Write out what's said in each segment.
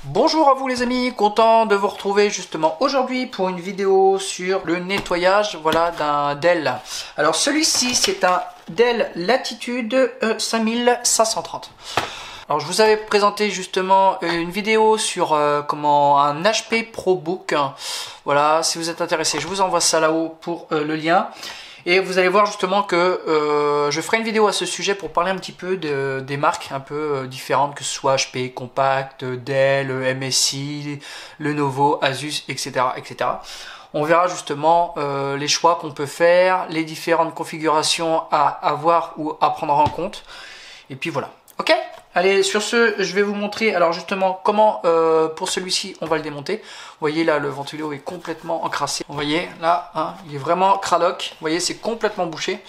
Bonjour à vous les amis, content de vous retrouver justement aujourd'hui pour une vidéo sur le nettoyage voilà, d'un Dell. Alors celui-ci c'est un Dell Latitude 5530. Alors je vous avais présenté justement une vidéo sur comment un HP ProBook. Voilà, si vous êtes intéressé, je vous envoie ça là-haut pour le lien. Et vous allez voir justement que je ferai une vidéo à ce sujet pour parler un petit peu des marques un peu différentes, que ce soit HP, Compaq, Dell, MSI, Lenovo, Asus, etc. etc. On verra justement les choix qu'on peut faire, les différentes configurations à avoir ou à prendre en compte. Et puis voilà. Ok ? Allez, sur ce, je vais vous montrer alors justement comment pour celui-ci on va le démonter. Vous voyez là, le ventilo est complètement encrassé. Vous voyez là, hein, il est vraiment cradoc. Vous voyez, c'est complètement bouché.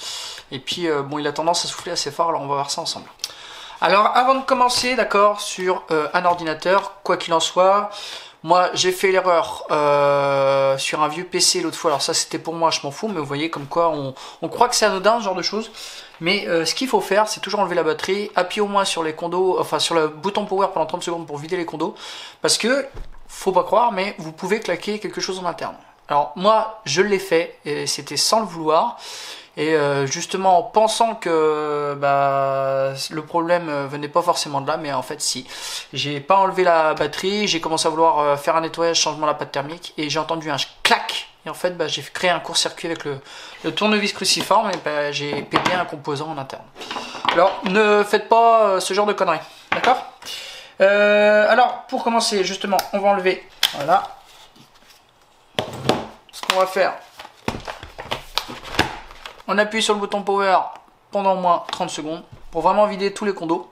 Et puis bon, il a tendance à souffler assez fort. Alors on va voir ça ensemble. Alors avant de commencer, d'accord, sur un ordinateur, quoi qu'il en soit, moi j'ai fait l'erreur sur un vieux PC l'autre fois. Alors ça c'était pour moi, je m'en fous, mais vous voyez comme quoi on croit que c'est anodin ce genre de choses. Mais ce qu'il faut faire, c'est toujours enlever la batterie, appuyer au moins sur les condos, enfin sur le bouton power pendant 30 secondes pour vider les condos. Parce que, faut pas croire, mais vous pouvez claquer quelque chose en interne. Alors moi, je l'ai fait, et c'était sans le vouloir. Et justement en pensant que le problème venait pas forcément de là, mais en fait si. J'ai pas enlevé la batterie, j'ai commencé à vouloir faire un nettoyage, changement de la pâte thermique, et j'ai entendu un clac. Et en fait j'ai créé un court-circuit avec le tournevis cruciforme, et j'ai pété un composant en interne. Alors ne faites pas ce genre de conneries, d'accord? Alors pour commencer justement, on va enlever, voilà. Ce qu'on va faire, on appuie sur le bouton power pendant au moins 30 secondes pour vraiment vider tous les condos.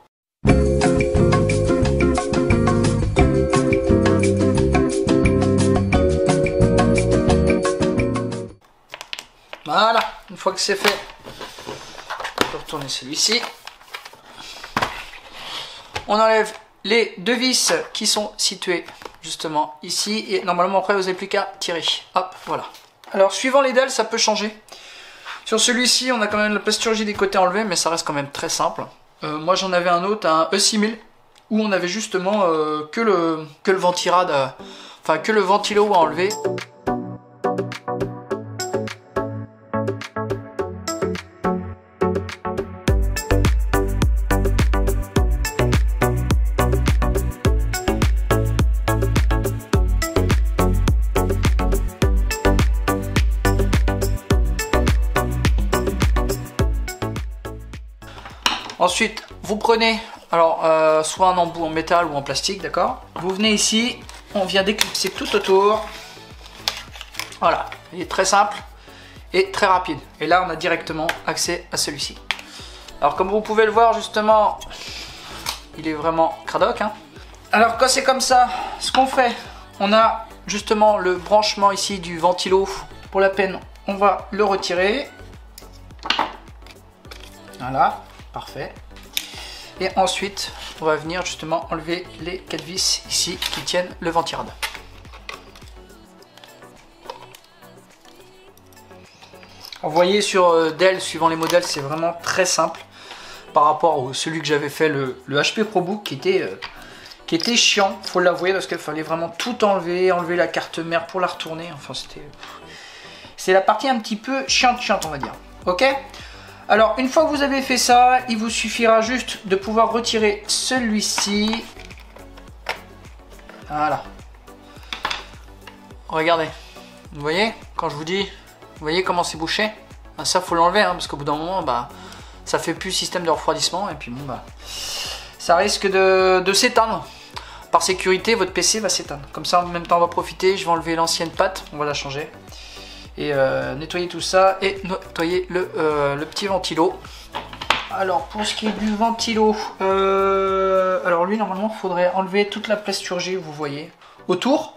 Voilà, une fois que c'est fait, on peut retourner celui-ci. On enlève les deux vis qui sont situées justement ici et normalement après vous n'avez plus qu'à tirer. Hop, voilà. Alors suivant les Dell, ça peut changer. Sur celui-ci, on a quand même la plasturgie des côtés enlevée, mais ça reste quand même très simple. Moi, j'en avais un autre, un E6000, où on avait justement que le ventirad, enfin que le ventilo à enlever. Ensuite, vous prenez alors soit un embout en métal ou en plastique, d'accord. Vous venez ici, on vient d'éclipser tout autour. Voilà, il est très simple et très rapide. Et là, on a directement accès à celui-ci. Alors, comme vous pouvez le voir, justement, il est vraiment cradoc, hein. Alors, quand c'est comme ça, ce qu'on fait, on a justement le branchement ici du ventilo. Pour la peine, on va le retirer. Voilà. Parfait. Et ensuite, on va venir justement enlever les 4 vis ici qui tiennent le ventirad. Vous voyez sur Dell, suivant les modèles, c'est vraiment très simple par rapport à celui que j'avais fait, le HP ProBook qui était chiant, faut l'avouer, parce qu'il fallait vraiment tout enlever, enlever la carte mère pour la retourner. Enfin, c'est la partie un petit peu chiante, on va dire. Ok ? Alors, une fois que vous avez fait ça, il vous suffira juste de pouvoir retirer celui-ci. Voilà. Regardez. Vous voyez, quand je vous dis, vous voyez comment c'est bouché? Ça, faut l'enlever, hein, parce qu'au bout d'un moment, ça fait plus système de refroidissement. Et puis bon, ça risque de s'éteindre. Par sécurité, votre PC va s'éteindre. Comme ça, en même temps, on va profiter. Je vais enlever l'ancienne pâte, on va la changer. Et nettoyer tout ça et nettoyer le petit ventilo. Alors pour ce qui est du ventilo, alors lui normalement il faudrait enlever toute la plasturgie, vous voyez, autour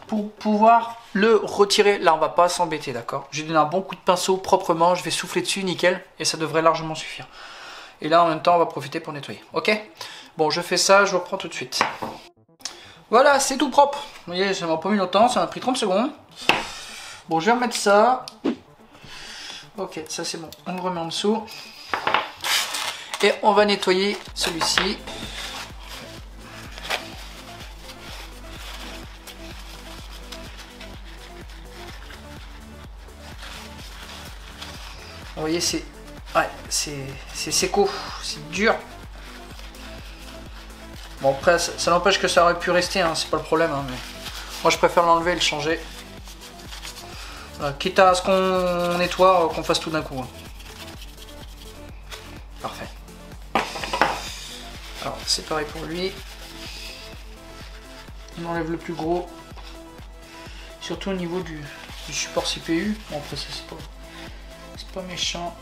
pour pouvoir le retirer. Là on va pas s'embêter, d'accord. J'ai donné un bon coup de pinceau proprement, je vais souffler dessus, nickel, et ça devrait largement suffire. Et là en même temps on va profiter pour nettoyer, ok. Bon, je fais ça, je reprends tout de suite. Voilà, c'est tout propre. Vous voyez, ça m'a pas mis longtemps, ça m'a pris 30 secondes. Bon, je vais remettre ça. Ok, ça c'est bon. On le remet en dessous. Et on va nettoyer celui-ci. Vous voyez, c'est séco, c'est dur. Bon, après, ça n'empêche que ça aurait pu rester, hein, c'est pas le problème. Hein, mais moi, je préfère l'enlever et le changer. Voilà, quitte à ce qu'on nettoie, qu'on fasse tout d'un coup. Hein. Parfait. Alors, c'est pareil pour lui. On enlève le plus gros. Surtout au niveau du support CPU. Bon, après, ça, c'est pas méchant.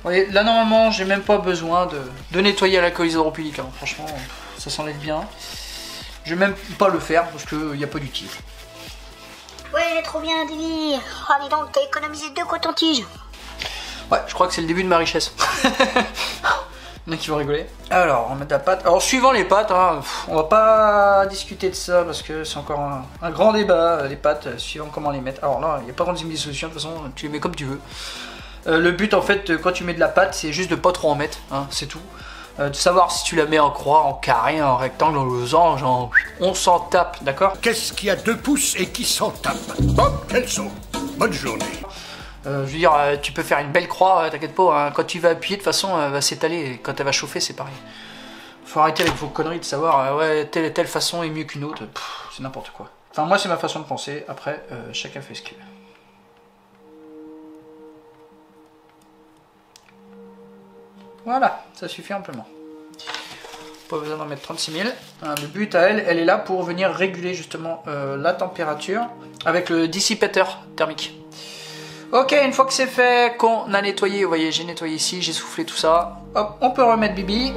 Vous voyez, là normalement j'ai même pas besoin de nettoyer à l'alcool hydropylique, hein. Franchement ça s'enlève bien. Je vais même pas le faire parce qu'il n'y a pas d'utile. Ouais, trop bien délire. Ah dis donc, t'as économisé 2 cotons-tiges. Ouais, je crois que c'est le début de ma richesse. Il y en a qui vont rigoler. Alors, on va mettre de la pâte. Alors, suivant les pâtes, hein, on va pas discuter de ça parce que c'est encore un grand débat, les pâtes, suivant comment les mettre. Alors là, il n'y a pas 36 000 solutions, de toute façon, tu les mets comme tu veux. Le but, en fait, quand tu mets de la pâte, c'est juste de pas trop en mettre, hein, c'est tout. De savoir si tu la mets en croix, en carré, en rectangle, en losange, on s'en tape, d'accord? Qu'est-ce qui a 2 pouces et qui s'en tape? Bob Kelso, bonne journée. Je veux dire, tu peux faire une belle croix, t'inquiète pas, hein. Quand tu vas appuyer, de toute façon, elle va s'étaler, quand elle va chauffer, c'est pareil. Faut arrêter avec vos conneries de savoir, ouais, telle façon est mieux qu'une autre, c'est n'importe quoi. Enfin, moi, c'est ma façon de penser, après, chacun fait ce qu'il veut. Voilà, ça suffit amplement. Pas besoin d'en mettre 36 000. Hein, le but à elle est là pour venir réguler justement la température avec le dissipateur thermique. Ok, une fois que c'est fait, qu'on a nettoyé, vous voyez, j'ai nettoyé ici, j'ai soufflé tout ça. Hop, on peut remettre Bibi.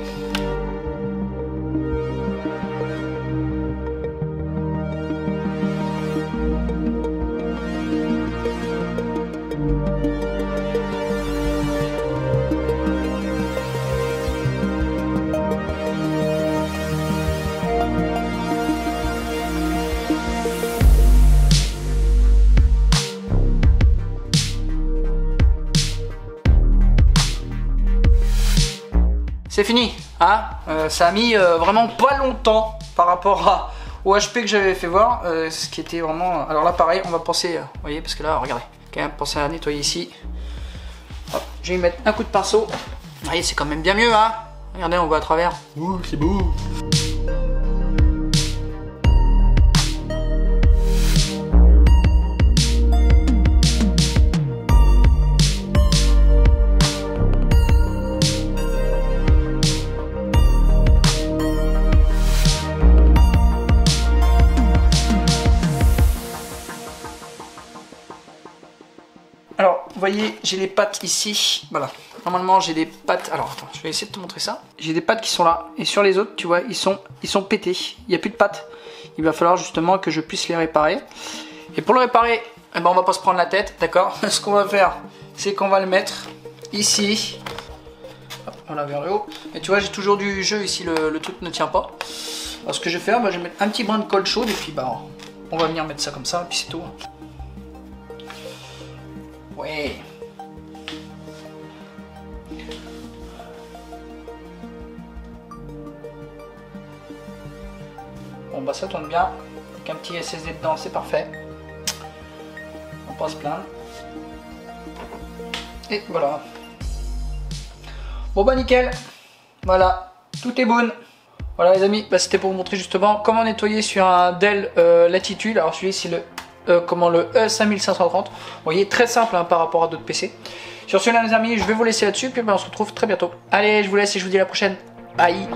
C'est fini, hein, ça a mis vraiment pas longtemps par rapport au HP que j'avais fait voir, ce qui était vraiment... Alors là pareil, on va penser, vous voyez, parce que là, regardez, quand même penser à nettoyer ici. Hop, je vais y mettre un coup de pinceau. Vous voyez, c'est quand même bien mieux, hein. Regardez, on voit à travers. Ouh, c'est beau. Alors, vous voyez, j'ai les pattes ici, voilà. Normalement, j'ai des pattes... Alors, attends, je vais essayer de te montrer ça. J'ai des pattes qui sont là, et sur les autres, tu vois, ils sont pétés. Il n'y a plus de pattes. Il va falloir justement que je puisse les réparer. Et pour le réparer, eh ben, on va pas se prendre la tête, d'accord? Ce qu'on va faire, c'est qu'on va le mettre ici. Hop, voilà, vers le haut. Et tu vois, j'ai toujours du jeu ici, le truc ne tient pas. Alors, ce que je vais faire, bah, je vais mettre un petit brin de colle chaude, et puis, bah, on va venir mettre ça comme ça, et puis c'est tout. Ouais. Bon bah ça tourne bien. Avec un petit SSD dedans, c'est parfait. On va pas se plaindre. Et voilà. Bon bah nickel. Voilà, tout est bon. Voilà les amis, bah, c'était pour vous montrer justement comment nettoyer sur un Dell Latitude. Alors celui-ci c'est le le E5530. Vous voyez, très simple hein, par rapport à d'autres PC. Sur ce là les amis, je vais vous laisser là-dessus, puis ben, on se retrouve très bientôt. Allez, je vous laisse et je vous dis à la prochaine. Bye.